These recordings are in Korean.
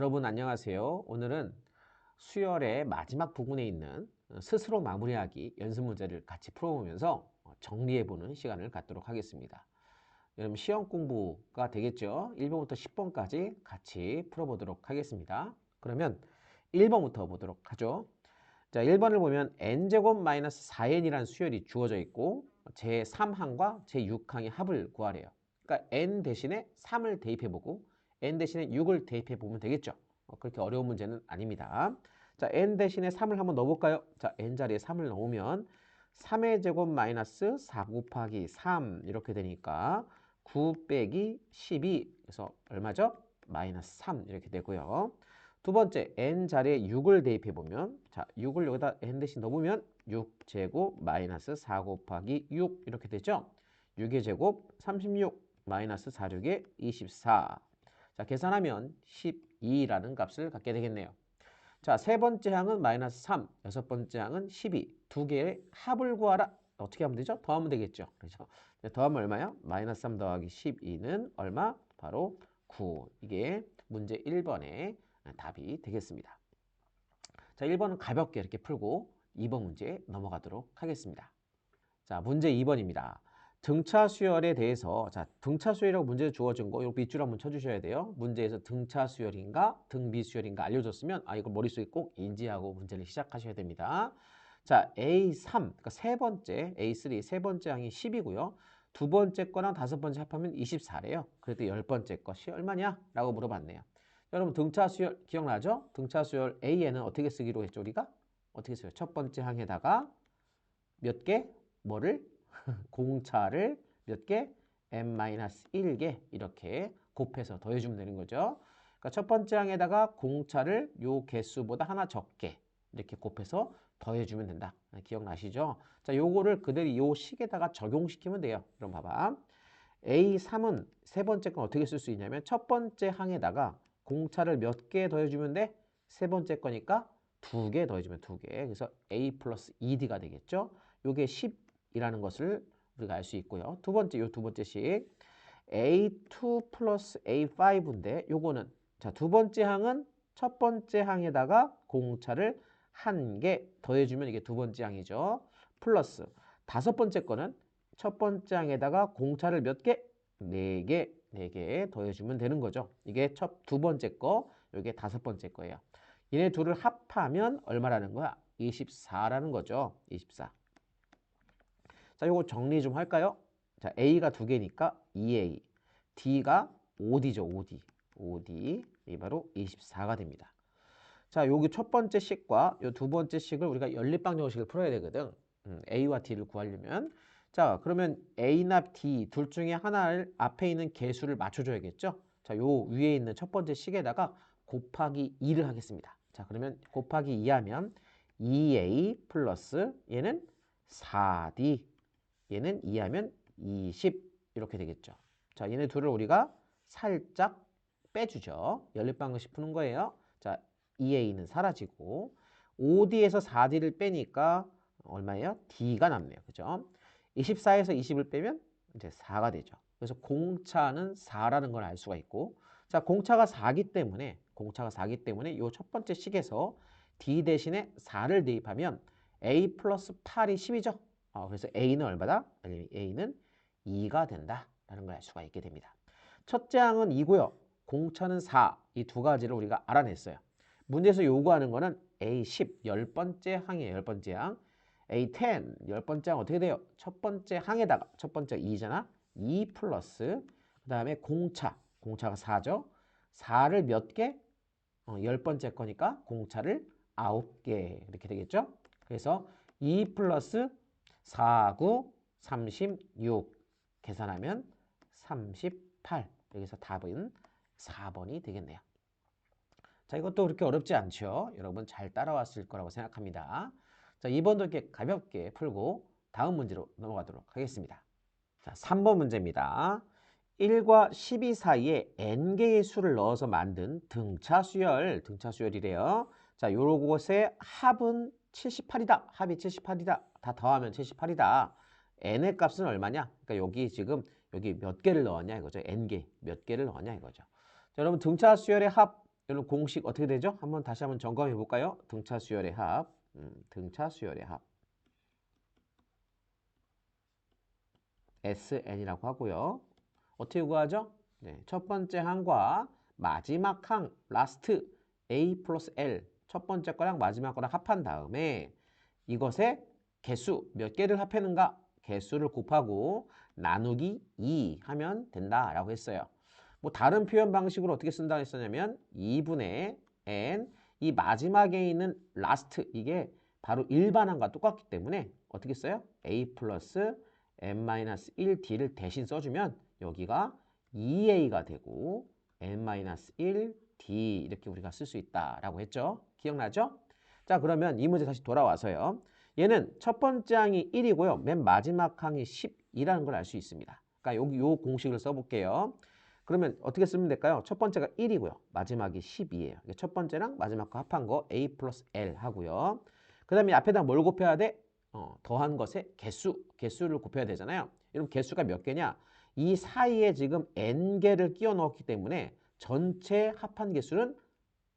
여러분 안녕하세요. 오늘은 수열의 마지막 부분에 있는 스스로 마무리하기 연습 문제를 같이 풀어보면서 정리해보는 시간을 갖도록 하겠습니다. 여러분 시험 공부가 되겠죠? 1번부터 10번까지 같이 풀어보도록 하겠습니다. 그러면 1번부터 보도록 하죠. 자, 1번을 보면 n제곱 마이너스 4n이라는 수열이 주어져 있고 제3항과 제6항의 합을 구하래요. 그러니까 n 대신에 3을 대입해보고 n 대신에 6을 대입해보면 되겠죠. 그렇게 어려운 문제는 아닙니다. 자, n 대신에 3을 한번 넣어볼까요? 자, n 자리에 3을 넣으면 3의 제곱 마이너스 4 곱하기 3 이렇게 되니까 9 빼기 12 그래서 얼마죠? 마이너스 3 이렇게 되고요. 두 번째 n 자리에 6을 대입해보면 자 6을 여기다 n 대신 넣어보면 6제곱 마이너스 4 곱하기 6 이렇게 되죠. 6의 제곱 36 마이너스 4, 6에 24. 자 계산하면 12라는 값을 갖게 되겠네요. 자 세 번째 항은 마이너스 3, 여섯 번째 항은 12. 두 개의 합을 구하라. 어떻게 하면 되죠? 더하면 되겠죠. 그렇죠? 더하면 얼마요? 마이너스 3 더하기 12는 얼마? 바로 9. 이게 문제 1번의 답이 되겠습니다. 자, 1번은 가볍게 이렇게 풀고 2번 문제 넘어가도록 하겠습니다. 자, 문제 2번입니다. 등차 수열에 대해서 자, 등차 수열이라고 문제 주어진 거 이거 밑줄 한번 쳐주셔야 돼요. 문제에서 등차 수열인가 등비 수열인가 알려줬으면 이거 머릿속에 꼭 인지하고 문제를 시작하셔야 됩니다. 자, A3, 그러니까 세 번째, A3 세 번째 항이 10이고요. 두 번째 거랑 다섯 번째 합하면 24래요. 그래도 열 번째 것이 얼마냐? 라고 물어봤네요. 여러분 등차 수열 기억나죠? 등차 수열 A에는 어떻게 쓰기로 했죠 우리가? 어떻게 써요? 첫 번째 항에다가 몇 개? 뭐를? 공차를 몇 개? n-1개 이렇게 곱해서 더해주면 되는 거죠. 그러니까 첫 번째 항에다가 공차를 요 개수보다 하나 적게 이렇게 곱해서 더해주면 된다. 기억나시죠? 자, 요거를 그대로 요 식에다가 적용시키면 돼요. 그럼 봐봐. A3은 세 번째 건 어떻게 쓸 수 있냐면 첫 번째 항에다가 공차를 몇 개 더해주면 돼? 세 번째 거니까 두 개 더해주면 두 개. 그래서 A 플러스 2D가 되겠죠. 요게 10이라는 것을 우리가 알 수 있고요. 두 번째, 요 두 번째씩 A2 플러스 A5인데 요거는 자, 두 번째 항은 첫 번째 항에다가 공차를 한 개 더해주면 이게 두 번째 항이죠. 플러스 다섯 번째 거는 첫 번째 항에다가 공차를 몇 개? 네 개, 네 개 더해주면 되는 거죠. 이게 두 번째 거, 이게 다섯 번째 거예요. 얘네 둘을 합하면 얼마라는 거야? 24라는 거죠. 24. 자, 요거 정리 좀 할까요? 자, A가 두 개니까 2A, D가 5D죠, 5D. 5D, 이 바로 24가 됩니다. 자, 여기 첫 번째 식과 요 두 번째 식을 우리가 연립방정식을 풀어야 되거든. A와 D를 구하려면. 자, 그러면 A나 D 둘 중에 하나를 앞에 있는 개수를 맞춰줘야겠죠? 자, 요 위에 있는 첫 번째 식에다가 곱하기 2를 하겠습니다. 자, 그러면 곱하기 2 하면 2A 플러스 얘는 4D, 얘는 2 하면 20 이렇게 되겠죠. 자, 얘네 둘을 우리가 살짝 빼주죠. 연립방정식 푸는 거예요. 자, 2A는 사라지고 5D에서 4D를 빼니까 얼마예요? D가 남네요. 그죠? 24에서 20을 빼면 이제 4가 되죠. 그래서 공차는 4라는 걸 알 수가 있고 자, 공차가 4기 때문에 이 첫 번째 식에서 D 대신에 4를 대입하면 A 플러스 8이 10이죠. 그래서 A는 얼마다? A는 2가 된다라는 걸 알 수가 있게 됩니다. 첫째 항은 2고요. 공차는 4. 이 두 가지를 우리가 알아냈어요. 문제에서 요구하는 거는 A10, 열 번째 항이에요. 열 번째 항. A10, 열 번째 항 어떻게 돼요? 첫 번째 항에다가, 첫 번째 2잖아. 2 플러스, 그 다음에 공차가 4죠. 4를 몇 개? 열 번째 거니까 공차를 9개. 이렇게 되겠죠? 그래서 2 플러스 4, 9, 36. 계산하면 38. 여기서 답은 4번이 되겠네요. 자, 이것도 그렇게 어렵지 않죠? 여러분 잘 따라왔을 거라고 생각합니다. 자, 2번도 이렇게 가볍게 풀고 다음 문제로 넘어가도록 하겠습니다. 자, 3번 문제입니다. 1과 12 사이에 n개의 수를 넣어서 만든 등차수열이래요. 자, 요것의 합은 78이다. 합이 78이다. 다 더하면 78이다. n의 값은 얼마냐? 그러니까 여기 지금 여기 몇 개를 넣었냐 이거죠. n개 몇 개를 넣었냐 이거죠. 자, 여러분 등차 수열의 합 여러분 공식 어떻게 되죠? 다시 한번 점검해 볼까요? 등차 수열의 합. 등차 수열의 합. SN이라고 하고요. 어떻게 구하죠? 네, 첫 번째 항과 마지막 항, 라스트 A 플러스 L. 첫 번째 거랑 마지막 거랑 합한 다음에 이것의 개수 몇 개를 합했는가? 개수를 곱하고 나누기 2 하면 된다라고 했어요. 뭐 다른 표현 방식으로 어떻게 쓴다고 했었냐면 2분의 n 이 마지막에 있는 last 이게 바로 일반항과 똑같기 때문에 어떻게 써요? a 플러스 n-1d를 대신 써주면 여기가 2a가 되고 n-1d 이렇게 우리가 쓸 수 있다라고 했죠. 기억나죠? 자, 그러면 이 문제 다시 돌아와서요. 얘는 첫 번째 항이 1이고요. 맨 마지막 항이 10이라는 걸 알 수 있습니다. 그러니까 여기 요 공식을 써볼게요. 그러면 어떻게 쓰면 될까요? 첫 번째가 1이고요. 마지막이 10이에요. 첫 번째랑 마지막 거 합한 거 A 플러스 L 하고요. 그 다음에 앞에다 뭘 곱해야 돼? 더한 것의 개수를 곱해야 되잖아요. 여러분 개수가 몇 개냐? 이 사이에 지금 n개를 끼워 넣었기 때문에 전체 합한 개수는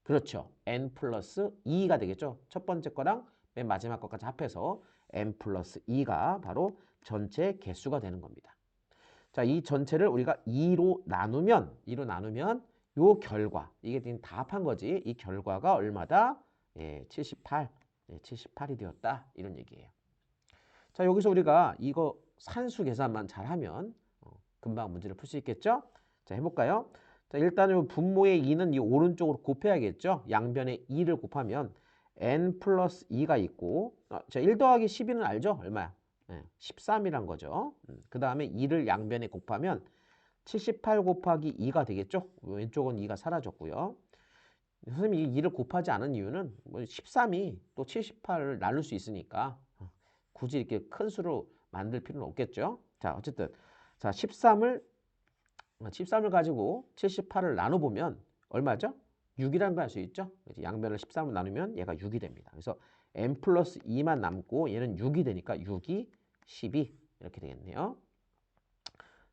그렇죠. n 플러스 2가 되겠죠. 첫 번째 거랑 맨 마지막 것까지 합해서 n 플러스 2가 바로 전체 개수가 되는 겁니다. 자, 이 전체를 우리가 2로 나누면 요 결과, 이게 지금 다 합한 거지. 이 결과가 얼마다? 예, 78. 예, 78이 되었다. 이런 얘기예요. 자, 여기서 우리가 이거 산수 계산만 잘하면 금방 문제를 풀 수 있겠죠? 자, 해볼까요? 자, 일단 요 분모의 2는 이 오른쪽으로 곱해야겠죠? 양변에 2를 곱하면 n 플러스 2가 있고 자, 1 더하기 12는 알죠? 얼마야? 13이란 거죠. 그 다음에 2를 양변에 곱하면 78 곱하기 2가 되겠죠? 왼쪽은 2가 사라졌고요. 선생님이 2를 곱하지 않은 이유는 뭐 13이 또 78을 나눌 수 있으니까 굳이 이렇게 큰 수로 만들 필요는 없겠죠? 자, 어쨌든 자 13을 가지고 78을 나눠보면 얼마죠? 6이라는 걸 알 수 있죠? 양변을 13을 나누면 얘가 6이 됩니다. 그래서 n 플러스 2만 남고 얘는 6이 되니까 6이 12 이렇게 되겠네요.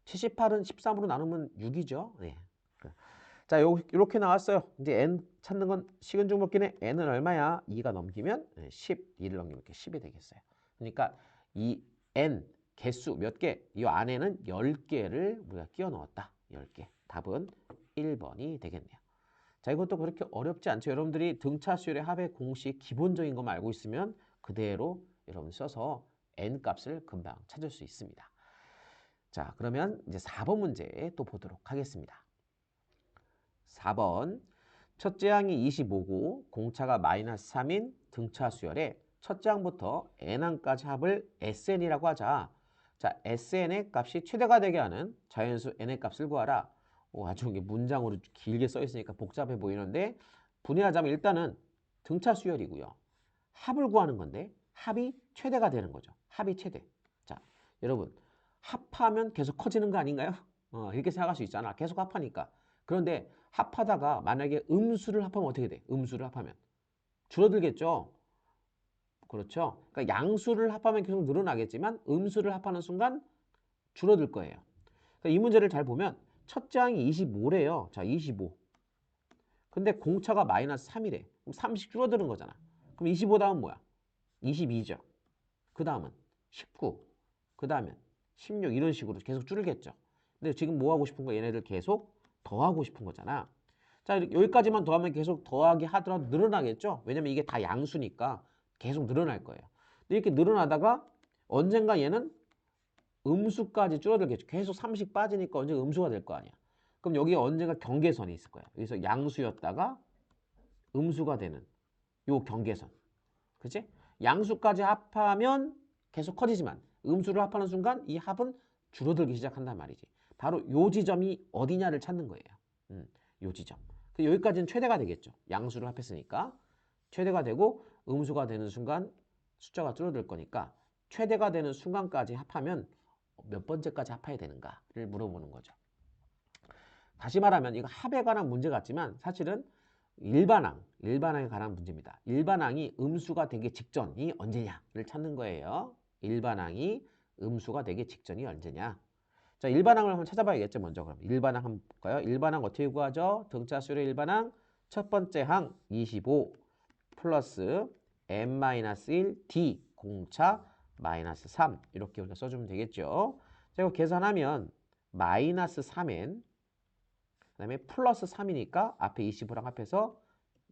78은 13으로 나누면 6이죠. 네. 자, 이렇게 나왔어요. 이제 n 찾는 건 식은죽 먹기네. n은 얼마야? 2가 넘기면 10, 2를 넘기면 이렇게 10이 되겠어요. 그러니까 이 n 개수 몇 개? 이 안에는 10개를 우리가 끼워 넣었다. 10개. 답은 1번이 되겠네요. 자, 이것도 그렇게 어렵지 않죠. 여러분들이 등차 수열의 합의 공식 기본적인 것만 알고 있으면 그대로 여러분 써서 n 값을 금방 찾을 수 있습니다. 자, 그러면 이제 4번 문제 또 보도록 하겠습니다. 4번 첫째 항이 25고 공차가 마이너스 3인 등차 수열에 첫째 항부터 n항까지 합을 SN이라고 하자. 자, SN의 값이 최대가 되게 하는 자연수 n의 값을 구하라. 아주 이게 문장으로 길게 써 있으니까 복잡해 보이는데 분해하자면 일단은 등차 수열이고요. 합을 구하는 건데 합이 최대가 되는 거죠. 합이 최대. 자, 여러분 합하면 계속 커지는 거 아닌가요? 이렇게 생각할 수 있잖아. 계속 합하니까. 그런데 합하다가 만약에 음수를 합하면 어떻게 돼? 음수를 합하면 줄어들겠죠. 그렇죠. 그러니까 양수를 합하면 계속 늘어나겠지만 음수를 합하는 순간 줄어들 거예요. 그러니까 이 문제를 잘 보면 첫째 항이 25래요. 자, 25. 근데 공차가 마이너스 3이래. 그럼 30 줄어드는 거잖아. 그럼 25 다음 뭐야? 22죠. 그 다음은 19. 그 다음엔 16 이런 식으로 계속 줄겠죠. 근데 지금 뭐 하고 싶은 거야? 얘네들 계속 더하고 싶은 거잖아. 자, 여기까지만 더하면 계속 더하기 하더라도 늘어나겠죠? 왜냐면 이게 다 양수니까 계속 늘어날 거예요. 근데 이렇게 늘어나다가 언젠가 얘는 음수까지 줄어들겠죠. 계속 30 빠지니까 언젠가 음수가 될 거 아니야. 그럼 여기에 언젠가 경계선이 있을 거야. 여기서 양수였다가 음수가 되는 요 경계선. 그치? 양수까지 합하면 계속 커지지만 음수를 합하는 순간 이 합은 줄어들기 시작한단 말이지. 바로 요 지점이 어디냐를 찾는 거예요. 요 지점. 여기까지는 최대가 되겠죠. 양수를 합했으니까. 최대가 되고 음수가 되는 순간 숫자가 줄어들 거니까 최대가 되는 순간까지 합하면 몇 번째까지 합해야 되는가를 물어보는 거죠. 다시 말하면 이거 합에 관한 문제 같지만 사실은 일반항에 관한 문제입니다. 일반항이 음수가 되기 직전이 언제냐를 찾는 거예요. 일반항이 음수가 되기 직전이 언제냐. 자, 일반항을 한번 찾아봐야겠죠. 먼저 그럼 일반항 한번 볼까요? 일반항 어떻게 구하죠? 등차 수열의 일반항 첫 번째 항 25 플러스 n-1 d 공차 마이너스 3 이렇게 우리가 써주면 되겠죠. 자, 이거 계산하면 마이너스 3n 그 다음에 플러스 3이니까 앞에 25랑 합해서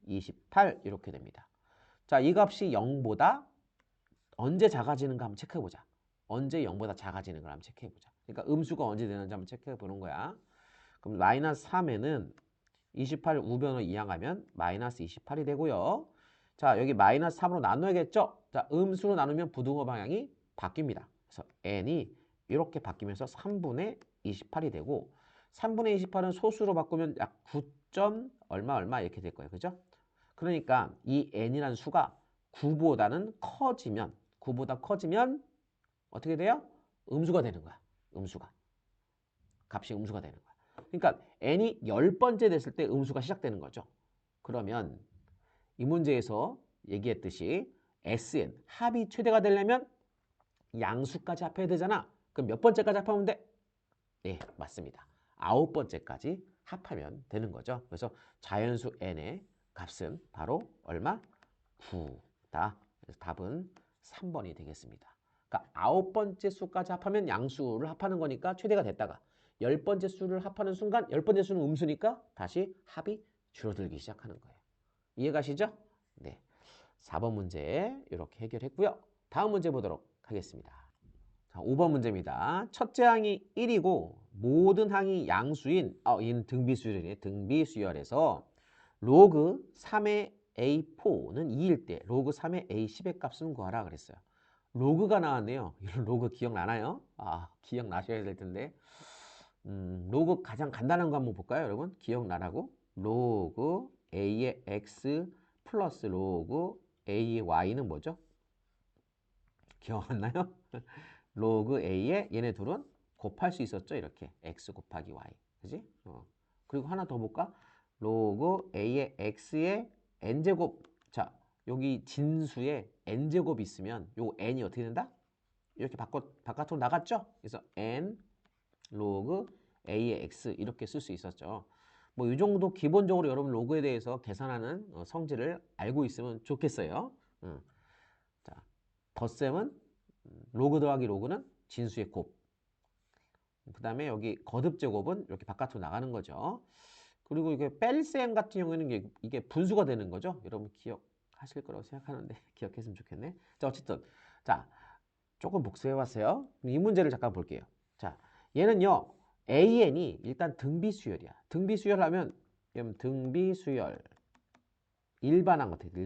28 이렇게 됩니다. 자, 이 값이 0보다 언제 작아지는가 한번 체크해보자. 언제 0보다 작아지는 걸 한번 체크해보자. 그러니까 음수가 언제 되는지 한번 체크해보는 거야. 그럼 마이너스 3에는 28 우변으로 이항하면 마이너스 28이 되고요. 자, 여기 마이너스 3으로 나눠야겠죠? 자, 음수로 나누면 부등호 방향이 바뀝니다. 그래서 n이 이렇게 바뀌면서 3분의 28이 되고 3분의 28은 소수로 바꾸면 약 9점 얼마 이렇게 될 거예요. 그죠? 그러니까 이 n이라는 수가 9보다 커지면 어떻게 돼요? 음수가 되는 거야. 음수가. 값이 음수가 되는 거야. 그러니까 n이 10번째 됐을 때 음수가 시작되는 거죠. 그러면 이 문제에서 얘기했듯이 Sn, 합이 최대가 되려면 양수까지 합해야 되잖아. 그럼 몇 번째까지 합하면 돼? 네, 맞습니다. 9번째까지 합하면 되는 거죠. 그래서 자연수 n의 값은 바로 얼마? 9다. 그래서 답은 3번이 되겠습니다. 그러니까 9번째 수까지 합하면 양수를 합하는 거니까 최대가 됐다가 10번째 수를 합하는 순간 10번째 수는 음수니까 다시 합이 줄어들기 시작하는 거예요. 이해가시죠? 네. 4번 문제 이렇게 해결했고요. 다음 문제 보도록 하겠습니다. 자, 5번 문제입니다. 첫째 항이 1이고 모든 항이 양수인 이는 등비수열이네. 등비수열에서 로그 3의 A4는 2일 때 로그 3의 A10의 값은 구하라 그랬어요. 로그가 나왔네요. 이런 로그 기억나나요? 기억나셔야 될 텐데. 로그 가장 간단한 거 한번 볼까요, 여러분? 기억나라고? 로그 A의 X 플러스 로그 A의 Y는 뭐죠? 기억 안 나요? 로그 A에 얘네 둘은 곱할 수 있었죠, 이렇게. X 곱하기 Y. 그지? 그리고 하나 더 볼까? 로그 A의 X의 N제곱. 자, 여기 진수에 N제곱이 있으면 요 N이 어떻게 된다? 이렇게 바깥으로 나갔죠? 그래서 N 로그 A의 X 이렇게 쓸 수 있었죠. 뭐 이 정도 기본적으로 여러분 로그에 대해서 계산하는 성질을 알고 있으면 좋겠어요. 자, 덧셈은 로그 더하기 로그는 진수의 곱. 그 다음에 여기 거듭 제곱은 이렇게 바깥으로 나가는 거죠. 그리고 이게 뺄셈 같은 경우에는 이게 분수가 되는 거죠. 여러분 기억하실 거라고 생각하는데 기억했으면 좋겠네. 자, 어쨌든 자 조금 복습해봤어요. 이 문제를 잠깐 볼게요. 자, 얘는요. AN이 일단 등비수열이야. 등비수열 하면 등비수열 일반항 어떻게 돼?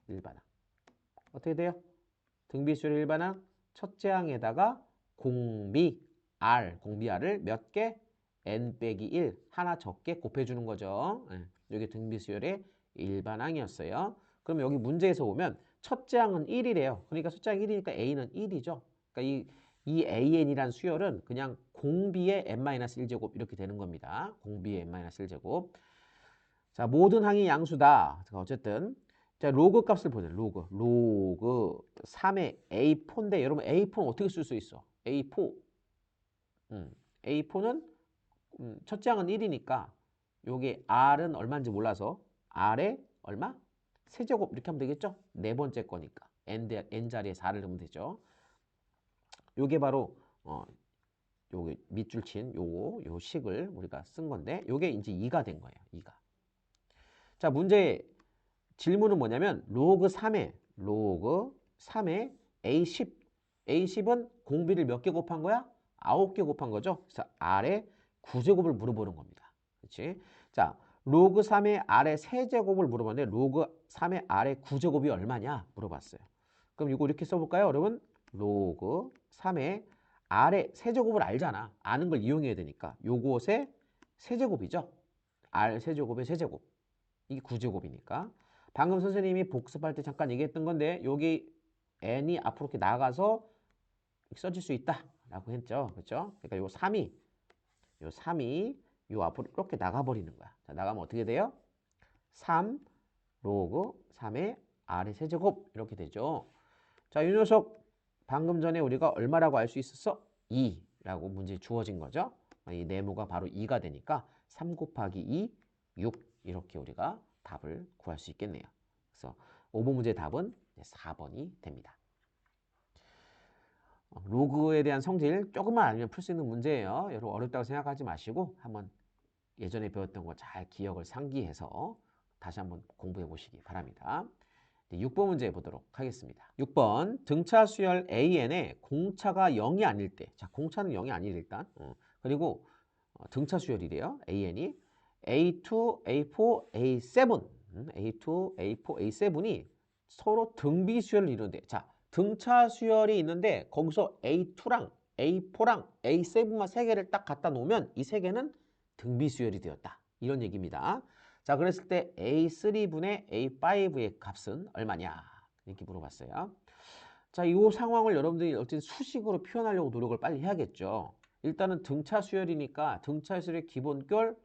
일반항. 어떻게 돼요? 등비수열 일반항 첫째 항에다가 공비 R을 몇 개? n 빼기 1 하나 적게 곱해주는 거죠. 여기 등비수열의 일반항이었어요. 그럼 여기 문제에서 보면 첫째 항은 1이래요. 그러니까 숫자 1이니까 A는 1이죠. 그러니까 이 AN이란 수열은 그냥 공비의 n-1제곱 이렇게 되는 겁니다. 공비의 n-1제곱. 자, 모든 항이 양수다. 어쨌든 자, 로그 값을 보자. 로그 3의 A4인데 여러분 A4는 어떻게 쓸 수 있어? A4 A4는 첫째 항은 1이니까 여기 R은 얼마인지 몰라서 R에 얼마? 세제곱 이렇게 하면 되겠죠? 네 번째 거니까 N자리에 4를 넣으면 되죠. 요게 바로 요게 밑줄 친 요 식을 우리가 쓴 건데 요게 이제 2가 된 거예요. 2가. 자, 문제 질문은 뭐냐면 로그 3에 A10 A10은 공비를 몇 개 곱한 거야? 9개 곱한 거죠. 그래서 R의 9제곱을 물어보는 겁니다. 그렇지? 자, 로그 3의 R의 세제곱을 물어봤는데 로그 3의 R의 9제곱이 얼마냐 물어봤어요. 그럼 이거 이렇게 써볼까요, 여러분? 로그 3의 R의 세제곱을 알잖아. 아는 걸 이용해야 되니까. 요것의 세제곱이죠. R 세제곱의 세제곱. 이게 9제곱이니까. 방금 선생님이 복습할 때 잠깐 얘기했던 건데 여기 n이 앞으로 이렇게 나가서 써질 수 있다라고 했죠. 그렇죠? 그러니까 요 3이 요 앞으로 이렇게 나가버리는 거야. 자, 나가면 어떻게 돼요? 3 로그 3의 R의 세제곱 이렇게 되죠. 자, 이 녀석 방금 전에 우리가 얼마라고 알 수 있었어? 2라고 문제 주어진 거죠. 이 네모가 바로 2가 되니까 3 곱하기 2, 6 이렇게 우리가 답을 구할 수 있겠네요. 그래서 5번 문제의 답은 4번이 됩니다. 로그에 대한 성질 조금만 알면 풀 수 있는 문제예요. 여러분 어렵다고 생각하지 마시고 한번 예전에 배웠던 거 잘 기억을 상기해서 다시 한번 공부해 보시기 바랍니다. 6번 문제 보도록 하겠습니다. 6번 등차 수열 AN에 공차가 0이 아닐 때, 자 공차는 0이 아니래 일단. 그리고 등차 수열이래요. AN이 A2, A4, A7, A2, A4, A7이 서로 등비 수열을 이루는데, 자 등차 수열이 있는데 거기서 A2랑 A4랑 A7만 3개를 딱 갖다 놓으면 이 3개는 등비 수열이 되었다. 이런 얘기입니다. 자, 그랬을 때 A3분의 A5의 값은 얼마냐? 이렇게 물어봤어요. 자, 이 상황을 여러분들이 어쨌든 수식으로 표현하려고 노력을 빨리 해야겠죠. 일단은 등차 수열이니까 등차 수열의 기본꼴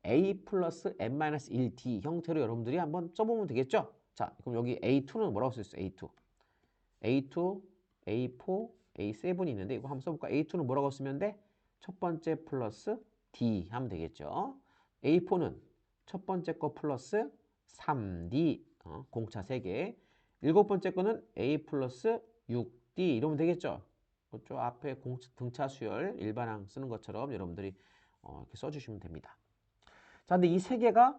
A 플러스 n-1d 형태로 여러분들이 한번 써보면 되겠죠? 자, 그럼 여기 A2는 뭐라고 쓸 수 있어요? A2, A4, A7이 있는데 이거 한번 써볼까? A2는 뭐라고 쓰면 돼? 첫 번째 플러스 D 하면 되겠죠. A4는 첫 번째 거 플러스 3D, 공차 3개. 7번째 거는 A 플러스 6D 이러면 되겠죠. 그쪽 앞에 등차 수열 일반항 쓰는 것처럼 여러분들이 이렇게 써주시면 됩니다. 자, 근데 이 세 개가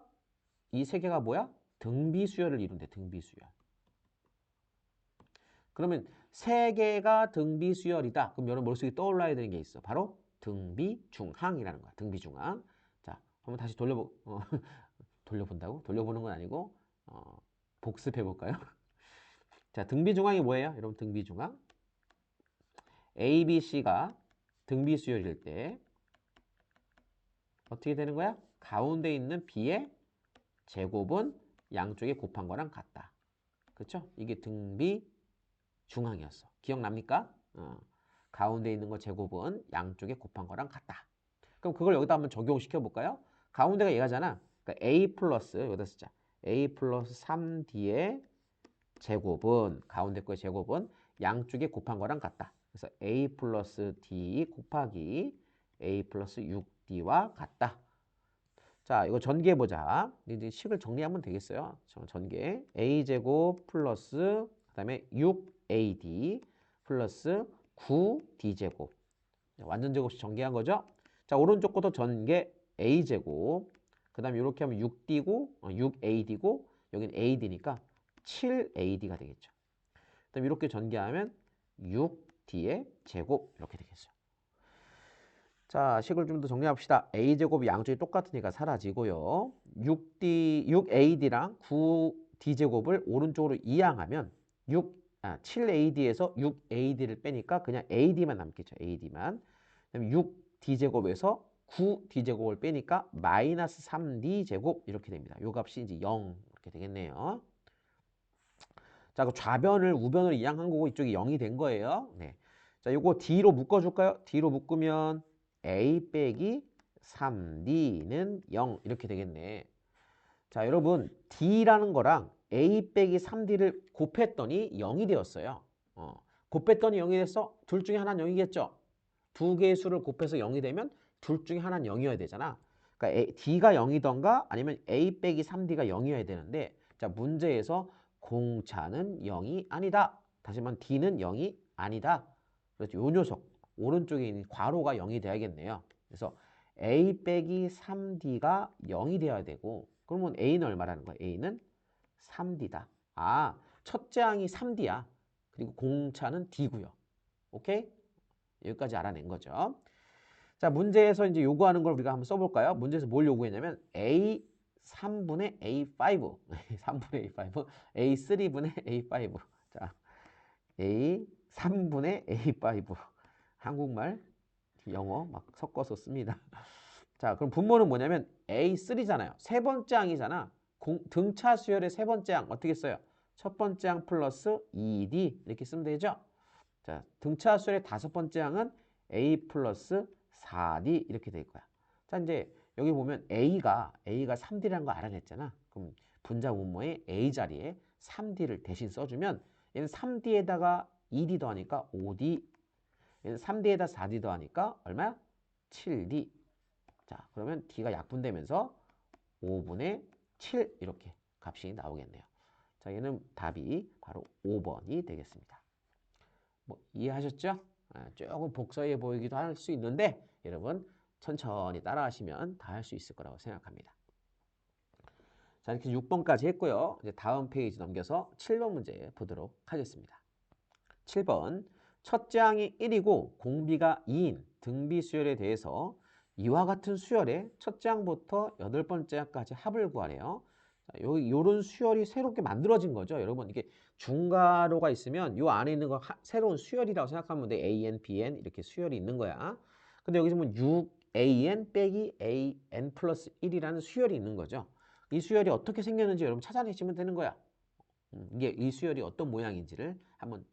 뭐야? 등비 수열을 이룬대, 등비 수열. 그러면 세 개가 등비 수열이다. 그럼 여러분 머릿속에 떠올라야 되는 게 있어. 바로 등비중항이라는 거야. 등비중항. 자, 한번 다시 돌려본다고? 돌려보는 건 아니고 복습해 볼까요? 자, 등비중항이 뭐예요? 여러분 등비중항. A, B, C가 등비 수열일 때 어떻게 되는 거야? 가운데 있는 B의 제곱은 양쪽에 곱한 거랑 같다. 그렇죠? 이게 등비중항이었어. 기억납니까? 가운데 있는 거 제곱은 양쪽에 곱한 거랑 같다. 그럼 그걸 여기다 한번 적용시켜 볼까요? 가운데가 얘가잖아. 그러니까 A 플러스 여기다 쓰자. A 플러스 3D의 제곱은 가운데 거의 제곱은 양쪽에 곱한 거랑 같다. 그래서 A 플러스 D 곱하기 A 플러스 6D와 같다. 자, 이거 전개해 보자. 이제 식을 정리하면 되겠어요. 전개 A제곱 플러스 그다음에 6AD 플러스 9D제곱. 완전 제곱식 전개한 거죠. 자, 오른쪽 것도 전개 A제곱. 그 다음에 이렇게 하면 6D고 6AD고 여긴 AD니까 7AD가 되겠죠. 그 다음에 이렇게 전개하면 6D의 제곱 이렇게 되겠어요. 자, 식을 좀 더 정리합시다. A제곱이 양쪽이 똑같으니까 사라지고요. 6AD랑 9D제곱을 오른쪽으로 이항하면 7AD에서 6AD를 빼니까 그냥 AD만 남겠죠. AD만. 그다음에 6D제곱에서 9D제곱을 빼니까 마이너스 3D제곱 이렇게 됩니다. 요 값이 이제 0 이렇게 되겠네요. 자, 그 좌변을 우변으로 이항한 거고 이쪽이 0이 된 거예요. 네. 자, 요거 D로 묶어줄까요? D로 묶으면 A 빼기 3D는 0 이렇게 되겠네. 자, 여러분 D라는 거랑 A 빼기 3D를 곱했더니 0이 되었어요. 곱했더니 0이 됐어? 둘 중에 하나는 0이겠죠? 두 개의 수를 곱해서 0이 되면 둘 중에 하나는 0이어야 되잖아. 그러니까 D가 0이던가 아니면 A 빼기 3D가 0이어야 되는데 자, 문제에서 공차는 0이 아니다. 다시 말하면 D는 0이 아니다. 그렇죠. 요 녀석 오른쪽에 있는 괄호가 0이 돼야겠네요. 그래서 A 빼기 3D가 0이 돼야 되고 그러면 A는 얼마라는 거야? A는 3D다. 아, 첫째 항이 3D야. 그리고 공차는 D고요. 오케이? 여기까지 알아낸 거죠. 자, 문제에서 이제 요구하는 걸 우리가 한번 써볼까요? 문제에서 뭘 요구했냐면 A 3분의 A5, 3분의 A5, A3분의 A5. 자, A 3분의 A5. 한국말, 영어 막 섞어서 씁니다. 자, 그럼 분모는 뭐냐면 A3잖아요. 세 번째 항이잖아. 등차 수열의 세 번째 항 어떻게 써요? 첫 번째 항 플러스 2D 이렇게 쓰면 되죠? 자, 등차 수열의 다섯 번째 항은 A 플러스 4D 이렇게 될 거야. 자, 이제 여기 보면 A가 3D라는 거 알아냈잖아. 그럼 분자 분모에 A 자리에 3D를 대신 써주면 얘는 3D에다가 2D 더하니까 5D, 얘는 3D에다 4D 더하니까 얼마야? 7D. 자, 그러면 D가 약분되면서 5분의 7 이렇게 값이 나오겠네요. 자, 얘는 답이 바로 5번이 되겠습니다. 뭐 이해하셨죠? 조금 복잡해 보이기도 할 수 있는데 여러분 천천히 따라하시면 다 할 수 있을 거라고 생각합니다. 자, 이렇게 6번까지 했고요. 이제 다음 페이지 넘겨서 7번 문제 보도록 하겠습니다. 7번 첫째 항이 1이고 공비가 2인 등비 수열에 대해서 이와 같은 수열의 첫째 항부터 8번째 항까지 합을 구하래요. 자, 요런 수열이 새롭게 만들어진 거죠. 여러분 이게 중괄호가 있으면 요 안에 있는 거 새로운 수열이라고 생각하면 돼. AN, BN 이렇게 수열이 있는 거야. 근데 여기서 뭐 6AN 빼기 AN 플러스 1이라는 수열이 있는 거죠. 이 수열이 어떻게 생겼는지 여러분 찾아내시면 되는 거야. 이게 이 수열이 어떤 모양인지를 한번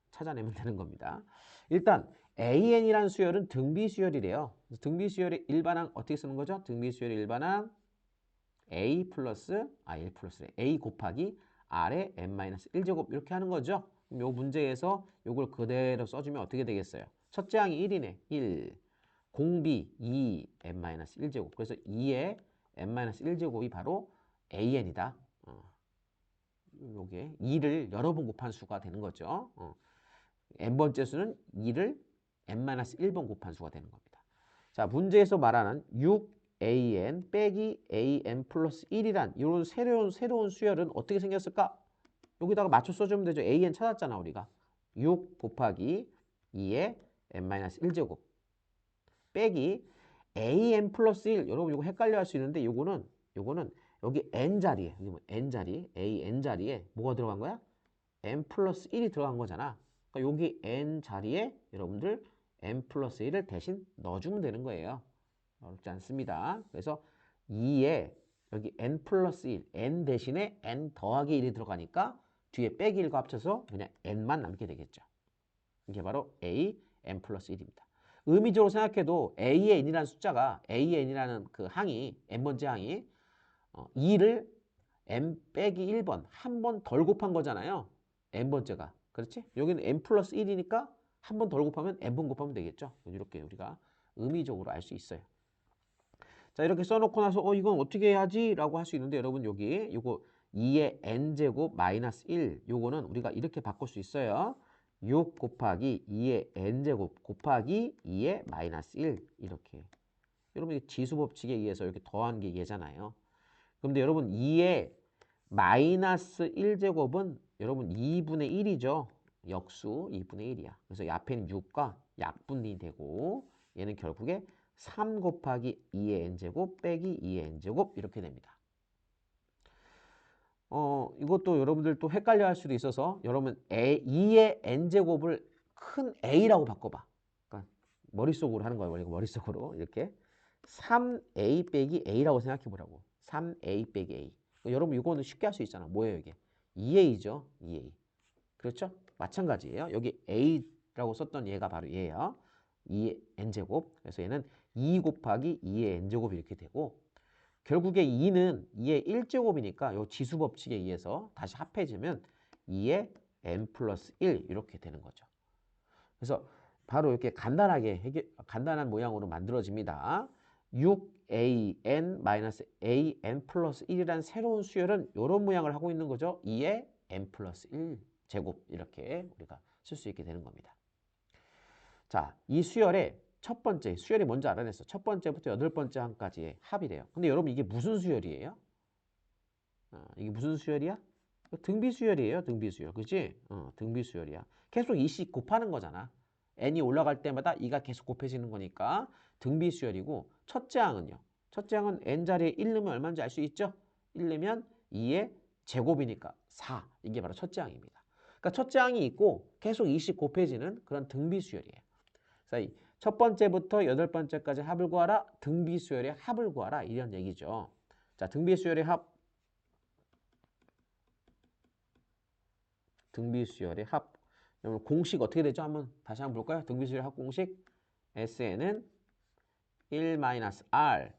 찾아내면 되는 겁니다. 일단 AN이라는 수열은 등비 수열이래요. 등비 수열의 일반항 어떻게 쓰는 거죠? 등비 수열의 일반항 A 플러스 A 곱하기 R의 n-1제곱 이렇게 하는 거죠. 그럼 요 문제에서 요걸 그대로 써주면 어떻게 되겠어요? 첫째 항이 1이네. 1. 공비 2 n-1제곱. 그래서 2의 n-1제곱이 바로 AN이다. 요게 2를 여러 번 곱한 수가 되는 거죠. n번째 수는 2를 n-1번 곱한 수가 되는 겁니다. 자, 문제에서 말하는 6an 빼기 an 플러스 1이란 이런 새로운 수열은 어떻게 생겼을까? 여기다가 맞춰 써주면 되죠. an 찾았잖아 우리가. 6 곱하기 2의 n-1제곱 빼기 an 플러스 1. 여러분 이거 헷갈려 할 수 있는데 요거는 여기 n자리에 여기 뭐 n자리 an자리에 뭐가 들어간 거야? n 플러스 1이 들어간 거잖아. 그러니까 여기 n 자리에 여러분들 n 플러스 1을 대신 넣어주면 되는 거예요. 어렵지 않습니다. 그래서 2에 여기 n 플러스 1, n 대신에 n 더하기 1이 들어가니까 뒤에 빼기 1과 합쳐서 그냥 n만 남게 되겠죠. 이게 바로 a, n 플러스 1입니다. 의미적으로 생각해도 a의 n이라는 숫자가 a의 n이라는 그 항이 n번째 항이 2를 n 빼기 1번 한 번 덜 곱한 거잖아요. n번째가. 그렇지? 여기는 n 플러스 1이니까 한 번 덜 곱하면 n번 곱하면 되겠죠. 이렇게 우리가 의미적으로 알 수 있어요. 자, 이렇게 써놓고 나서 이건 어떻게 해야지? 라고 할 수 있는데 여러분 여기 요거 2의 n제곱 마이너스 1 요거는 우리가 이렇게 바꿀 수 있어요. 6 곱하기 2의 n제곱 곱하기 2의 마이너스 1 이렇게. 여러분 이게 지수법칙에 의해서 이렇게 더한 게 얘잖아요. 그런데 여러분 2의 마이너스 1제곱은 여러분 2분의 1이죠. 역수 2분의 1이야. 그래서 앞에는 6과 약분이 되고 얘는 결국에 3 곱하기 2의 n제곱 빼기 2의 n제곱 이렇게 됩니다. 이것도 여러분들 또 헷갈려 할 수도 있어서 여러분 2의 n제곱을 큰 A라고 바꿔봐. 그러니까 머릿속으로 하는 거예요. 머릿속으로 이렇게 3A 빼기 A라고 생각해 보라고. 3A 빼기 A. 여러분 이거는 쉽게 할 수 있잖아. 뭐예요 이게? 2A죠. 2A. 그렇죠? 마찬가지예요. 여기 A라고 썼던 얘가 바로 얘예요. 2의 n제곱. 그래서 얘는 2 곱하기 2의 n제곱 이렇게 되고 결국에 2는 2의 1제곱이니까 요 지수법칙에 의해서 다시 합해지면 2의 n 플러스 1 이렇게 되는 거죠. 그래서 바로 이렇게 간단한 모양으로 만들어집니다. 6an-an 플러스 1이라는 새로운 수열은 이런 모양을 하고 있는 거죠. 2의 n 플러스 1 제곱 이렇게 우리가 쓸 수 있게 되는 겁니다. 자, 이 수열의 첫 번째, 수열이 뭔지 알아냈어. 첫 번째부터 8번째 항까지의 합이래요. 근데 여러분 이게 무슨 수열이에요? 이게 무슨 수열이야? 등비 수열이에요. 등비 수열. 그치? 등비 수열이야. 계속 2씩 곱하는 거잖아. n이 올라갈 때마다 2가 계속 곱해지는 거니까 등비 수열이고 첫째 항은요. 첫째 항은 n 자리에 1 넣으면 얼마인지 알 수 있죠? 1 넣으면 2의 제곱이니까 4. 이게 바로 첫째 항입니다. 그러니까 첫째 항이 있고 계속 2씩 곱해지는 그런 등비 수열이에요. 그래서 첫 번째부터 8번째까지 합을 구하라. 등비 수열의 합을 구하라. 이런 얘기죠. 자, 등비 수열의 합. 등비 수열의 합. 그러면 공식 어떻게 되죠? 다시 한번 볼까요? 등비 수열의 합 공식. SN은 1-R,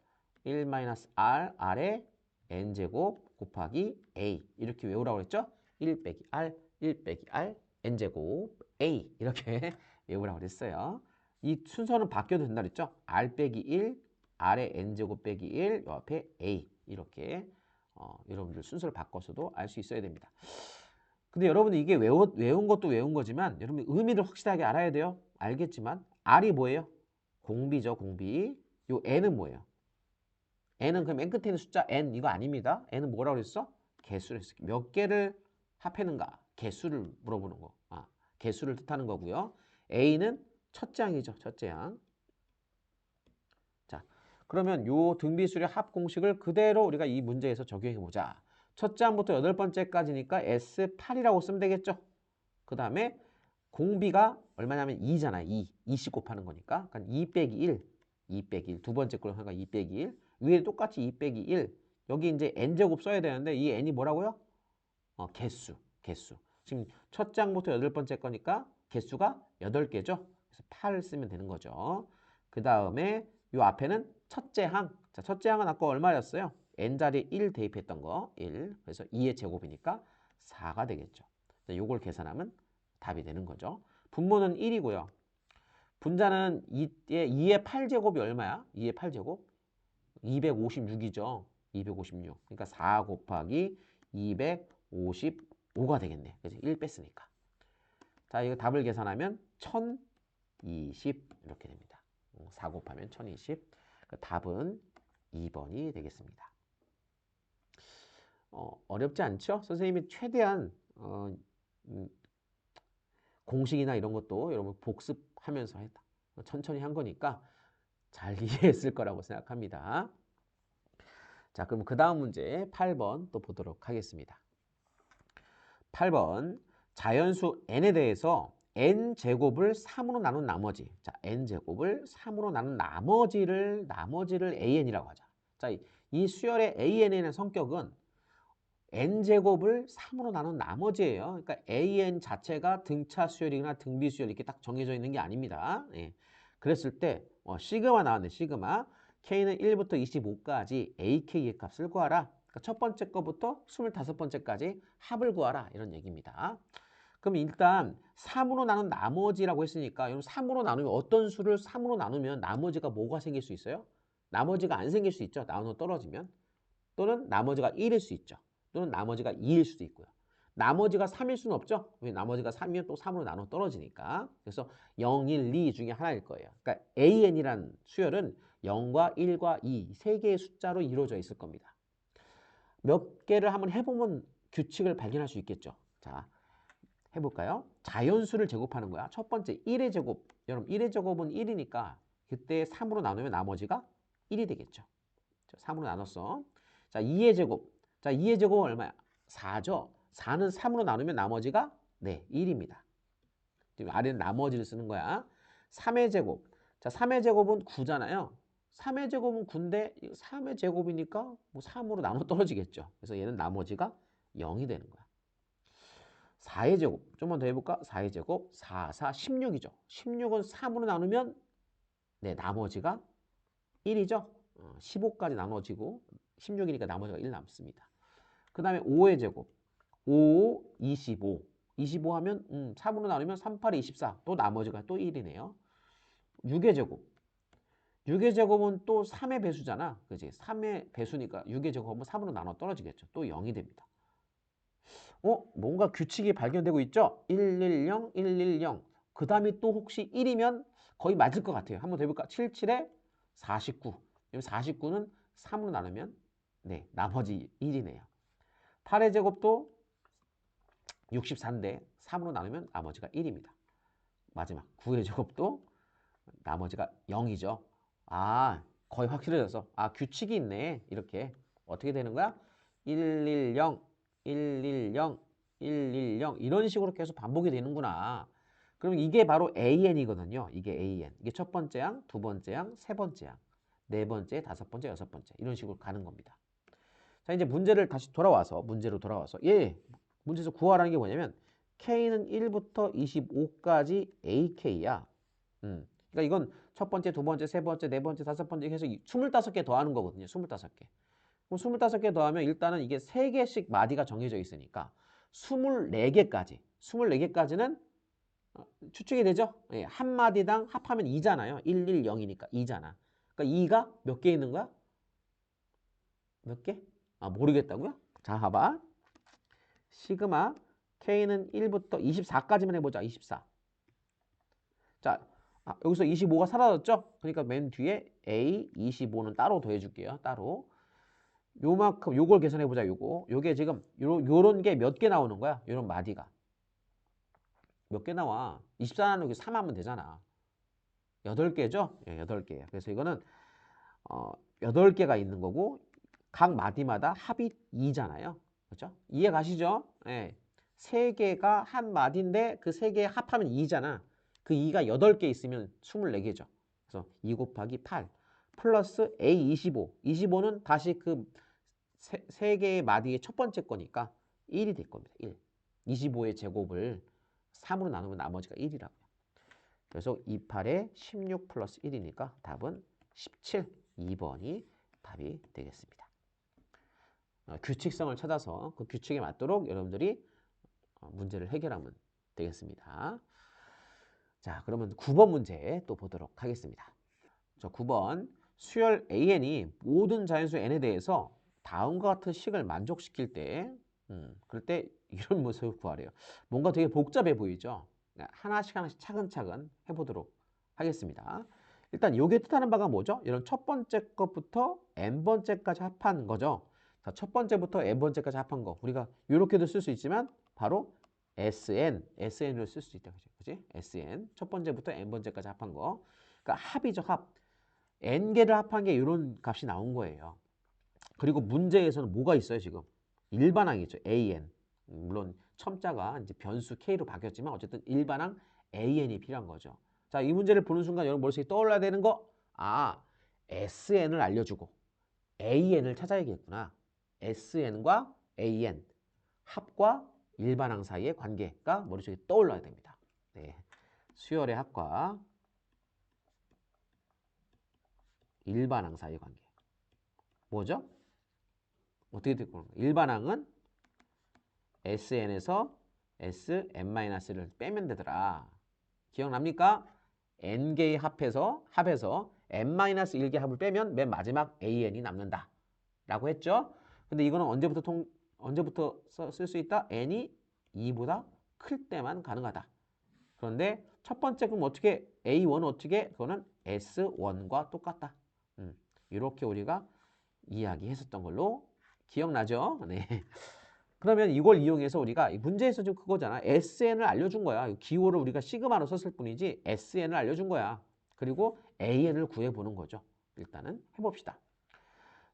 1-R, R의 N제곱 곱하기 A. 이렇게 외우라고 그랬죠? 1 빼기 R, 1 빼기 R, N제곱 A. 이렇게 외우라고 그랬어요. 이 순서는 바뀌어도 된다 그랬죠? R 빼기 1, R의 N제곱 빼기 1, 요 앞에 A. 이렇게 여러분들 순서를 바꿔서도 알 수 있어야 됩니다. 근데 여러분들 이게 외운 것도 외운 거지만 여러분 의미를 확실하게 알아야 돼요. 알겠지만 R이 뭐예요? 공비죠, 공비. 요 N은 뭐예요? N은 그럼 맨 끝에 있는 숫자 N 이거 아닙니다. N은 뭐라고 그랬어? 개수를 했어. 몇 개를 합해는가? 개수를 물어보는 거. 개수를 뜻하는 거고요. A는 첫째 항이죠, 첫째 항. 자, 그러면 요 등비수의 합 공식을 그대로 우리가 이 문제에서 적용해 보자. 첫째 항부터 여덟 번째까지니까 S8이라고 쓰면 되겠죠. 그 다음에 공비가 얼마냐면 2잖아요. 2씩 곱하는 거니까. 그러니까 2 빼기 1, 2 빼기 1. 두 번째 걸로 하니까 2 빼기 1. 위에 똑같이 2 빼기 1. 여기 이제 n제곱 써야 되는데 이 n이 뭐라고요? 개수. 지금 첫 장부터 여덟 번째 거니까 개수가 8개죠. 그래서 8 쓰면 되는 거죠. 그 다음에 요 앞에는 첫째 항. 자, 첫째 항은 아까 얼마였어요? n자리에 1 대입했던 거. 1. 그래서 2의 제곱이니까 4가 되겠죠. 요걸 계산하면 답이 되는 거죠. 분모는 1이고요. 분자는 2의 8제곱이 얼마야? 2의 8제곱? 256이죠. 256. 그러니까 4 곱하기 255가 되겠네. 그래서 1 뺐으니까. 자, 이거 답을 계산하면 1020 이렇게 됩니다. 4 곱하면 1020. 그 답은 2번이 되겠습니다. 어렵지 않죠? 선생님이 최대한 공식이나 이런 것도 여러분 복습하면서 했다. 천천히 한 거니까 잘 이해했을 거라고 생각합니다. 자, 그럼 그 다음 문제 8번 또 보도록 하겠습니다. 8번 자연수 n에 대해서 n제곱을 3으로 나눈 나머지, 자, n제곱을 3으로 나눈 나머지를 an이라고 하자. 자, 이 수열의 an의 성격은 n제곱을 3으로 나눈 나머지예요. 그러니까 an 자체가 등차 수열이나 등비 수열 이렇게 딱 정해져 있는 게 아닙니다. 예. 그랬을 때 시그마 나왔네. 시그마. k는 1부터 25까지 ak의 값을 구하라. 그러니까 첫 번째 거부터 25번째까지 합을 구하라. 이런 얘기입니다. 그럼 일단 3으로 나눈 나머지라고 했으니까 3으로 나누면 어떤 수를 3으로 나누면 나머지가 뭐가 생길 수 있어요? 나머지가 안 생길 수 있죠. 나눠 떨어지면. 또는 나머지가 1일 수 있죠. 또는 나머지가 2일 수도 있고요. 나머지가 3일 수는 없죠. 왜 나머지가 3이면 또 3으로 나눠 떨어지니까. 그래서 0, 1, 2 중에 하나일 거예요. 그러니까 AN이란 수열은 0과 1과 2, 세 개의 숫자로 이루어져 있을 겁니다. 몇 개를 한번 해보면 규칙을 발견할 수 있겠죠. 자, 해볼까요? 자연수를 제곱하는 거야. 첫 번째 1의 제곱. 여러분 1의 제곱은 1이니까 그때 3으로 나누면 나머지가 1이 되겠죠. 3으로 나눴어. 자, 2의 제곱. 자, 2의 제곱은 얼마야? 4죠. 4는 3으로 나누면 나머지가 1입니다. 지금 아래는 나머지를 쓰는 거야. 3의 제곱. 자, 3의 제곱은 9잖아요. 3의 제곱은 9인데 3의 제곱이니까 뭐 3으로 나눠 떨어지겠죠. 그래서 얘는 나머지가 0이 되는 거야. 4의 제곱. 좀만 더 해볼까? 4의 제곱. 4, 16이죠. 16은 3으로 나누면 나머지가 1이죠. 15까지 나눠지고 16이니까 나머지가 1 남습니다. 그 다음에 5의 제곱. 5, 25. 25 하면 3으로 나누면 3, 8, 24. 또 나머지가 또 1이네요. 6의 제곱. 6의 제곱은 또 3의 배수잖아. 그지? 3의 배수니까 6의 제곱은 3으로 나눠 떨어지겠죠. 또 0이 됩니다. 뭔가 규칙이 발견되고 있죠? 110, 110. 그 다음에 또 혹시 1이면 거의 맞을 것 같아요. 한번 더 해볼까? 77에 49. 49는 3으로 나누면 나머지 1이네요. 8의 제곱도 64인데 3으로 나누면 나머지가 1입니다. 마지막 9의 제곱도 나머지가 0이죠. 거의 확실해져서 규칙이 있네. 이렇게 어떻게 되는 거야? 110, 110, 110 이런 식으로 계속 반복이 되는구나. 그럼 이게 바로 AN이거든요. 이게 AN. 이게 첫 번째 항, 두 번째 항, 세 번째 항, 네 번째, 다섯 번째, 여섯 번째 이런 식으로 가는 겁니다. 자, 이제 문제를 다시 돌아와서 문제에서 구하라는 게 뭐냐면 K는 1부터 25까지 AK야. 그러니까 이건 첫 번째, 두 번째, 세 번째, 네 번째, 다섯 번째 해서 25개 더하는 거거든요. 25개. 그럼 25개 더하면 일단은 이게 3개씩 마디가 정해져 있으니까 24개까지는 추측이 되죠? 한 마디당 합하면 2잖아요. 110이니까 2잖아. 그러니까 2가 몇 개 있는 거야? 몇 개? 아, 모르겠다고요? 자, 봐봐. 시그마 K는 1부터 24까지만 해보자. 24. 자, 여기서 25가 사라졌죠? 그러니까 맨 뒤에 A 25는 따로 더해줄게요. 따로. 요만큼, 요걸 계산해보자. 요게 지금, 요런 게 몇 개 나오는 거야? 요런 마디가. 몇 개 나와? 24 나누기 3 하면 되잖아. 8개죠? 예, 8개예요. 그래서 이거는 8개가 있는 거고 각 마디마다 합이 2잖아요. 그렇죠? 이해 가시죠? 예. 3개가 한 마디인데 그 3개 합하면 2잖아. 그 2가 8개 있으면 24개죠. 그래서 2 곱하기 8 플러스 A25. 25는 다시 그 3개의 마디의 첫 번째 거니까 1이 될 겁니다. 1. 25의 제곱을 3으로 나누면 나머지가 1이라고요. 그래서 28에 16 플러스 1이니까 답은 17, 2번이 답이 되겠습니다. 규칙성을 찾아서 그 규칙에 맞도록 여러분들이 문제를 해결하면 되겠습니다. 자, 그러면 9번 문제 또 보도록 하겠습니다. 자, 9번 수열 AN이 모든 자연수 N에 대해서 다음과 같은 식을 만족시킬 때 그럴 때 이런 모습을 구하래요. 뭔가 되게 복잡해 보이죠? 하나씩 차근차근 해보도록 하겠습니다. 일단 요게 뜻하는 바가 뭐죠? 이런 첫 번째 것부터 n번째까지 합한 거죠. 자, 첫 번째부터 n번째까지 합한 거. 우리가 이렇게도 쓸 수 있지만 바로 SN을 쓸 수 있다. 그지? SN. 첫 번째부터 n번째까지 합한 거. 그러니까 합이죠, 합. n개를 합한 게 이런 값이 나온 거예요. 그리고 문제에서는 뭐가 있어요, 지금? 일반항이죠, AN. 물론 첨자가 이제 변수 K로 바뀌었지만 어쨌든 일반항 AN이 필요한 거죠. 자, 이 문제를 보는 순간 여러분 머릿속에 떠올라야 되는 거, SN을 알려주고 AN을 찾아야겠구나. SN과 AN, 합과 일반항 사이의 관계가 머릿속에 떠올라야 됩니다. 네. 수열의 합과 일반항 사이의 관계. 뭐죠? 어떻게 될 건가? 일반항은 SN에서 Sn-를 빼면 되더라. 기억납니까? n개의 합에서 n-1개 합을 빼면 맨 마지막 AN이 남는다. 라고 했죠? 근데 이거는 언제부터 쓸 수 있다? n이 2보다 클 때만 가능하다. 그런데 첫 번째 그럼 어떻게 A1은 어떻게? 그거는 S1과 똑같다. 이렇게 우리가 이야기했었던 걸로 기억나죠? 네. 그러면 이걸 이용해서 우리가 문제에서 좀 그거잖아. SN을 알려준 거야. 기호를 우리가 시그마로 썼을 뿐이지 SN을 알려준 거야. 그리고 AN을 구해보는 거죠. 일단은 해봅시다.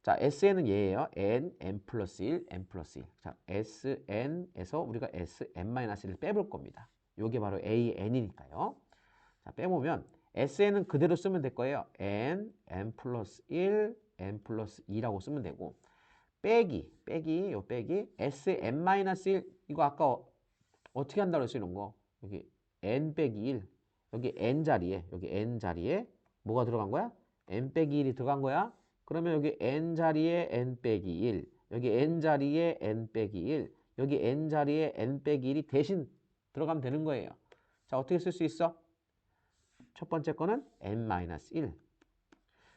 자, SN은 얘예요. N 플러스 1, N 플러스 1. 자, SN에서 우리가 Sn-1을 빼볼 겁니다. 이게 바로 AN이니까요. 자, 빼보면 SN은 그대로 쓰면 될 거예요. N 플러스 1, N 플러스 2라고 쓰면 되고 빼기 Sn-1 이거 아까 어떻게 한다고 했어요? 이런 거 여기 n 빼기 1 여기 n 자리에 뭐가 들어간 거야? n 빼기 1이 들어간 거야. 그러면 여기 n 자리에 n 빼기 1 여기 n 자리에 n 빼기 1 여기 n 자리에 n 빼기 1이 대신 들어가면 되는 거예요. 자, 어떻게 쓸 수 있어? 첫 번째 거는 n-1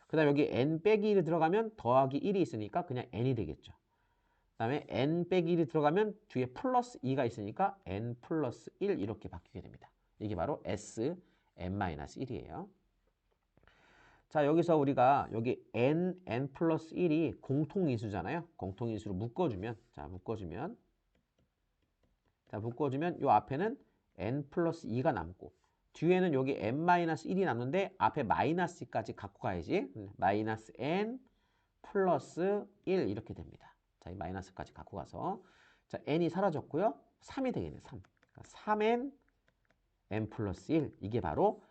그 다음에 여기 n 빼기 1이 들어가면 더하기 1이 있으니까 그냥 n이 되겠죠. 그 다음에 n 빼기 1이 들어가면 뒤에 플러스 2가 있으니까 n 플러스 1 이렇게 바뀌게 됩니다. 이게 바로 Sn-1이에요. 자, 여기서 우리가 여기 n 플러스 1이 공통인수잖아요. 공통인수로 묶어주면 요 앞에는 n 플러스 2가 남고 뒤에는 여기 n-1이 남는데 앞에 마이너스까지 갖고 가야지. 마이너스 n 플러스 1 이렇게 됩니다. 자, 이 마이너스까지 갖고 가서 자, n이 사라졌고요. 3이 되겠네. 3. 그러니까 3n n 플러스 1 이게 바로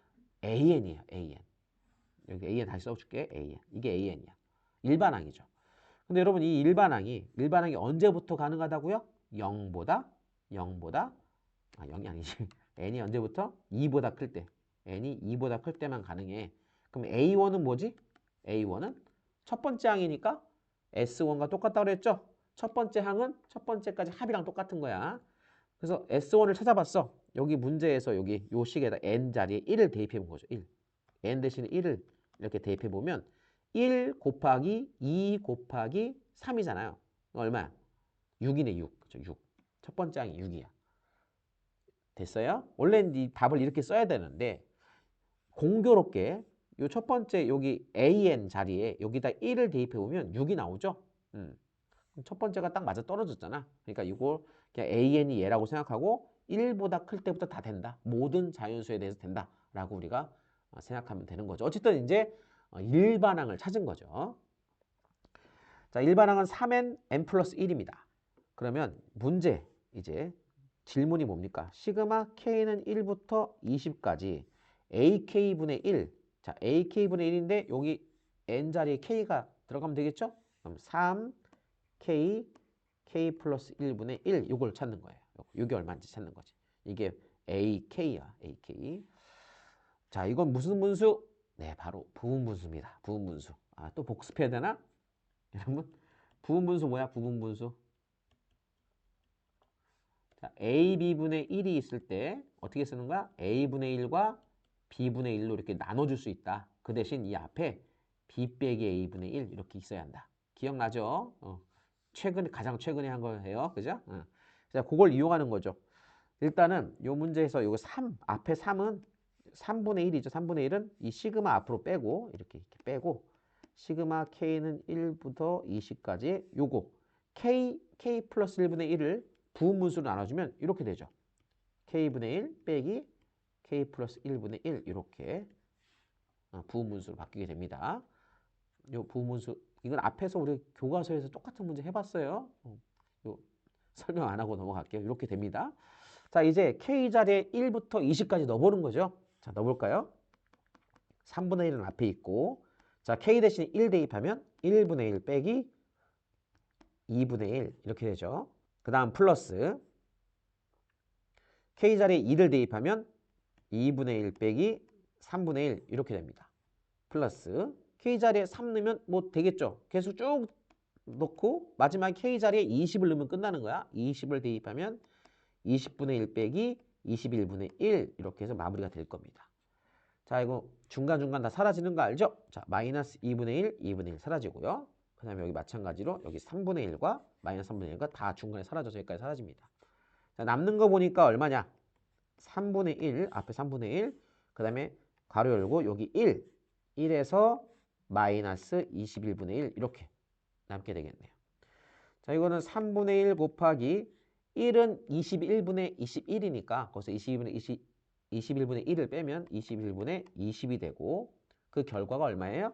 AN이에요. AN. 여기 AN 다시 써줄게. AN. 이게 AN이야. 일반항이죠. 근데 여러분 이 일반항이 언제부터 가능하다고요? 0보다 0이 아니지. n이 언제부터? 2보다 클 때. n이 2보다 클 때만 가능해. 그럼 A1은 뭐지? A1은 첫 번째 항이니까 S1과 똑같다고 그랬죠? 첫 번째 항은 첫 번째까지 합이랑 똑같은 거야. 그래서 S1을 찾아봤어. 여기 문제에서 여기 요 식에다 n 자리에 1을 대입해 본 거죠. 1. n 대신에 1을 이렇게 대입해 보면 1 곱하기 2 곱하기 3이잖아요. 얼마야? 6이네, 6. 그죠? 6. 첫 번째 항이 6이야. 됐어요? 원래는 이 답을 이렇게 써야 되는데 공교롭게 요 첫 번째 여기 AN 자리에 여기다 1을 대입해 보면 6이 나오죠? 첫 번째가 딱 맞아 떨어졌잖아. 그러니까 이걸 그냥 AN이 얘라고 생각하고 1보다 클 때부터 다 된다. 모든 자연수에 대해서 된다. 라고 우리가 생각하면 되는 거죠. 어쨌든 이제 일반항을 찾은 거죠. 자, 일반항은 3n n 플러스 1입니다. 그러면 문제 이제 질문이 뭡니까? 시그마 k는 1부터 20까지 ak분의 1. 자, ak분의 1인데 여기 n 자리에 k가 들어가면 되겠죠? 그럼 3k k 플러스 1분의 1 이걸 찾는 거예요. 이게 얼마인지 찾는 거지. 이게 ak야, ak. 자, 이건 무슨 분수? 네, 바로 부분분수입니다. 부분분수. 아, 또 복습해야 되나? 여러분, 부분분수 뭐야? 부분분수. 자, AB분의 1이 있을 때 어떻게 쓰는 거야? A분의 1과 B분의 1로 이렇게 나눠줄 수 있다. 그 대신 이 앞에 B 빼기 A분의 1 이렇게 있어야 한다. 기억나죠? 가장 최근에 한 거예요. 그죠? 자, 그걸 이용하는 거죠. 일단은 요 문제에서 요거 3, 앞에 3은 3분의 1이죠. 3분의 1은 이 시그마 앞으로 빼고 이렇게 빼고 시그마 K는 1부터 20까지 요거 K 플러스 1분의 1을 부분분수로 나눠주면 이렇게 되죠. K분의 1 빼기 K 플러스 1분의 1 이렇게 부분분수로 바뀌게 됩니다. 요 부분분수 이건 앞에서 우리 교과서에서 똑같은 문제 해봤어요. 요 설명 안 하고 넘어갈게요. 이렇게 됩니다. 자, 이제 K 자리에 1부터 20까지 넣어보는 거죠. 자, 넣어볼까요? 3분의 1은 앞에 있고 자, K 대신 1 대입하면 1분의 1 빼기 2분의 1 이렇게 되죠. 그 다음 플러스 K 자리에 2를 대입하면 2분의 1 빼기 3분의 1 이렇게 됩니다. 플러스 K 자리에 3 넣으면 뭐 되겠죠. 계속 쭉 넣고 마지막에 K 자리에 20을 넣으면 끝나는 거야. 20을 대입하면 20분의 1 빼기 21분의 1 이렇게 해서 마무리가 될 겁니다. 자, 이거 중간중간 다 사라지는 거 알죠? 자, 마이너스 2분의 1, 2분의 1 사라지고요. 그 다음에 여기 마찬가지로 여기 3분의 1과 마이너스 3분의 1과 다 중간에 사라져서 여기까지 사라집니다. 자, 남는 거 보니까 얼마냐? 3분의 1, 앞에 3분의 1, 그 다음에 괄호 열고 여기 1, 1에서 마이너스 21분의 1 이렇게 남게 되겠네요. 자, 이거는 3분의 1 곱하기 1은 21분의 21이니까 거기서 21분의 1을 빼면 21분의 20이 되고 그 결과가 얼마예요?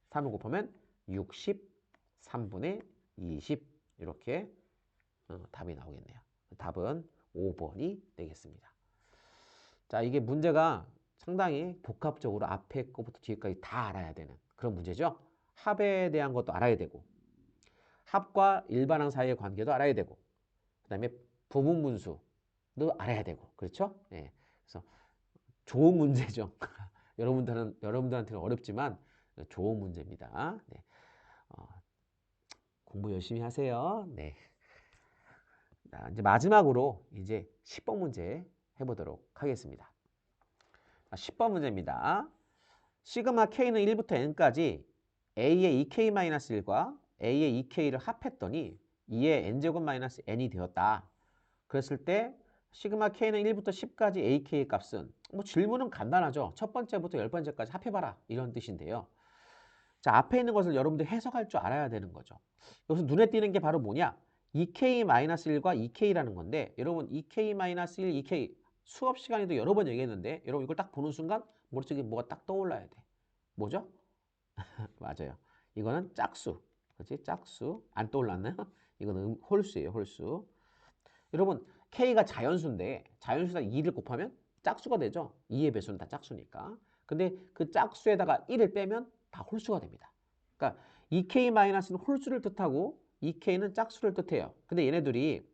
3을 곱하면 63분의 20 이렇게 답이 나오겠네요. 답은 5번이 되겠습니다. 자, 이게 문제가 상당히 복합적으로 앞에 거부터 뒤에까지 다 알아야 되는 그런 문제죠. 합에 대한 것도 알아야 되고 합과 일반항 사이의 관계도 알아야 되고 그 다음에 부분분수도 알아야 되고 그렇죠? 네. 그래서 좋은 문제죠. 여러분들한테는 어렵지만 좋은 문제입니다. 네. 공부 열심히 하세요. 네. 자, 이제 마지막으로 이제 10번 문제 해보도록 하겠습니다. 10번 문제입니다. 시그마 K는 1부터 N까지 A의 2K-1과 A의 2K를 합했더니 2의 N제곱 마이너스 N이 되었다. 그랬을 때 시그마 K는 1부터 10까지 AK 값은 뭐 질문은 간단하죠. 첫 번째부터 10번째까지 합해봐라 이런 뜻인데요. 자, 앞에 있는 것을 여러분들 해석할 줄 알아야 되는 거죠. 여기서 눈에 띄는 게 바로 뭐냐? 2K-1과 2K라는 건데 여러분 2K-1, 2K 수업 시간에도 여러 번 얘기했는데 여러분 이걸 딱 보는 순간 머릿속에 뭐가 딱 떠올라야 돼. 뭐죠? 맞아요. 이거는 짝수. 그렇지? 짝수. 안 떠올랐나요? 이거는 홀수예요. 홀수. 여러분 K가 자연수인데 자연수에다 2를 곱하면 짝수가 되죠. 2의 배수는 다 짝수니까. 근데 그 짝수에다가 1을 빼면 다 홀수가 됩니다. 그러니까 2K-는 홀수를 뜻하고 2K는 짝수를 뜻해요. 근데 얘네들이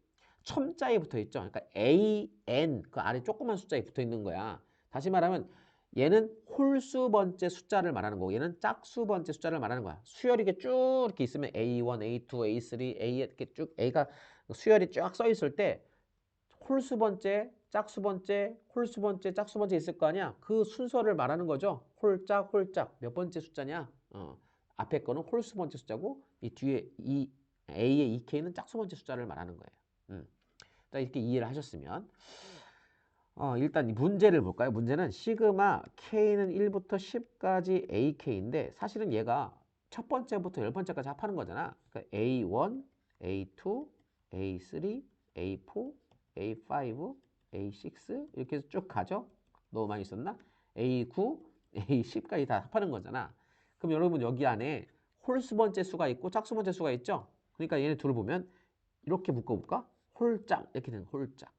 첨자에 붙어 있죠. 그러니까 A, N 그 아래 조그만 숫자에 붙어 있는 거야. 다시 말하면 얘는 홀수 번째 숫자를 말하는 거고 얘는 짝수 번째 숫자를 말하는 거야. 수열이 이렇게 쭉 이렇게 있으면 A1, A2, A3, A 이렇게 쭉 A가 수열이 쫙 써 있을 때 홀수 번째, 짝수 번째, 홀수 번째, 짝수 번째 있을 거 아니야. 그 순서를 말하는 거죠. 홀짝, 홀짝 몇 번째 숫자냐? 앞에 거는 홀수 번째 숫자고 이 뒤에 이 A의 2K는 짝수 번째 숫자를 말하는 거예요. 일단 이렇게 이해를 하셨으면 일단 이 문제를 볼까요? 문제는 시그마 K는 1부터 10까지 AK인데 사실은 얘가 첫 번째부터 열 번째까지 합하는 거잖아. 그러니까 A1, A2, A3, A4, A5, A6 이렇게 해서 쭉 가죠? 너무 많이 썼나? A9, A10까지 다 합하는 거잖아. 그럼 여러분 여기 안에 홀수 번째 수가 있고 짝수 번째 수가 있죠? 그러니까 얘네 둘을 보면 이렇게 묶어볼까? 홀짝 이렇게 되는 홀짝.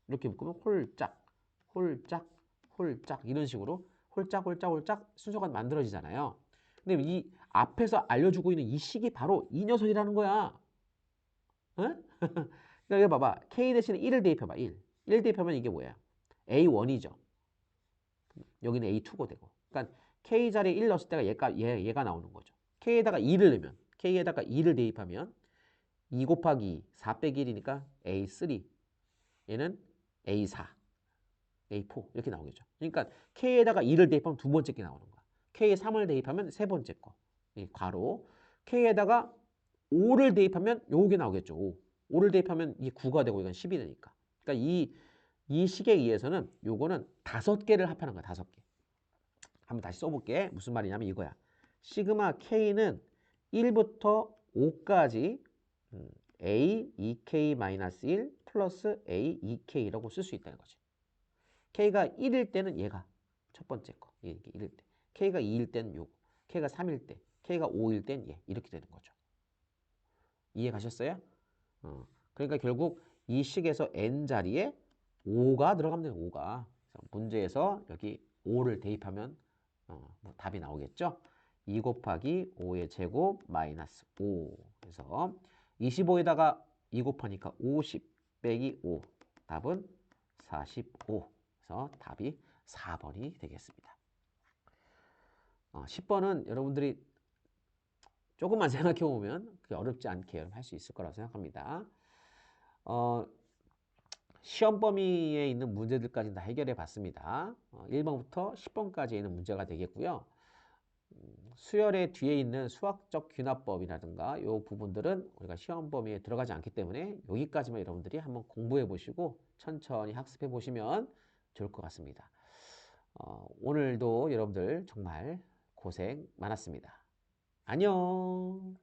이렇게 묶으면 홀짝, 홀짝, 홀짝 이런 식으로 홀짝, 홀짝, 홀짝 순서가 만들어지잖아요. 근데 이 앞에서 알려주고 있는 이 식이 바로 이 녀석이라는 거야. 응? 그러니까 여기 봐봐. K 대신에 1을 대입해봐. 1. 1 대입하면 이게 뭐야? A1이죠. 여기는 A2가 되고. 그러니까 K 자리에 1 넣었을 때가 얘가 나오는 거죠. K에다가 2를 넣으면 K에다가 2를 대입하면 2 곱하기 4 빼기 1이니까 A3. 얘는 A4. A4 이렇게 나오겠죠. 그러니까 K에다가 2를 대입하면 두 번째 게 나오는 거야. K에 3을 대입하면 세 번째 거. 이 괄호. K에다가 5를 대입하면 요게 나오겠죠. 5. 5를 대입하면 이게 9가 되고 이건 10이 되니까. 그러니까 이 식에 의해서는 요거는 5개를 합하는 거야. 5개. 한번 다시 써볼게. 무슨 말이냐면 이거야. 시그마 K는 1부터 5까지 A 2K-1 플러스 A 2K라고 쓸 수 있다는 거지. K가 1일 때는 얘가 첫 번째 거. 이렇게 1일 때. K가 2일 때는 요거. K가 3일 때. K가 5일 때는 얘. 이렇게 되는 거죠. 이해 가셨어요? 그러니까 결국 이 식에서 n 자리에 5가 들어가면 돼요. 5가. 문제에서 여기 5를 대입하면 뭐 답이 나오겠죠? 2 곱하기 5의 제곱 마이너스 5. 그래서 25에다가 2 곱하니까 50 빼기 5. 답은 45. 그래서 답이 4번이 되겠습니다. 10번은 여러분들이 조금만 생각해 보면 그게 어렵지 않게 할 수 있을 거라고 생각합니다. 시험 범위에 있는 문제들까지 다 해결해 봤습니다. 1번부터 10번까지 있는 문제가 되겠고요. 수열의 뒤에 있는 수학적 귀납법이라든가 이 부분들은 우리가 시험 범위에 들어가지 않기 때문에 여기까지만 여러분들이 한번 공부해 보시고 천천히 학습해 보시면 좋을 것 같습니다. 오늘도 여러분들 정말 고생 많았습니다. 안녕.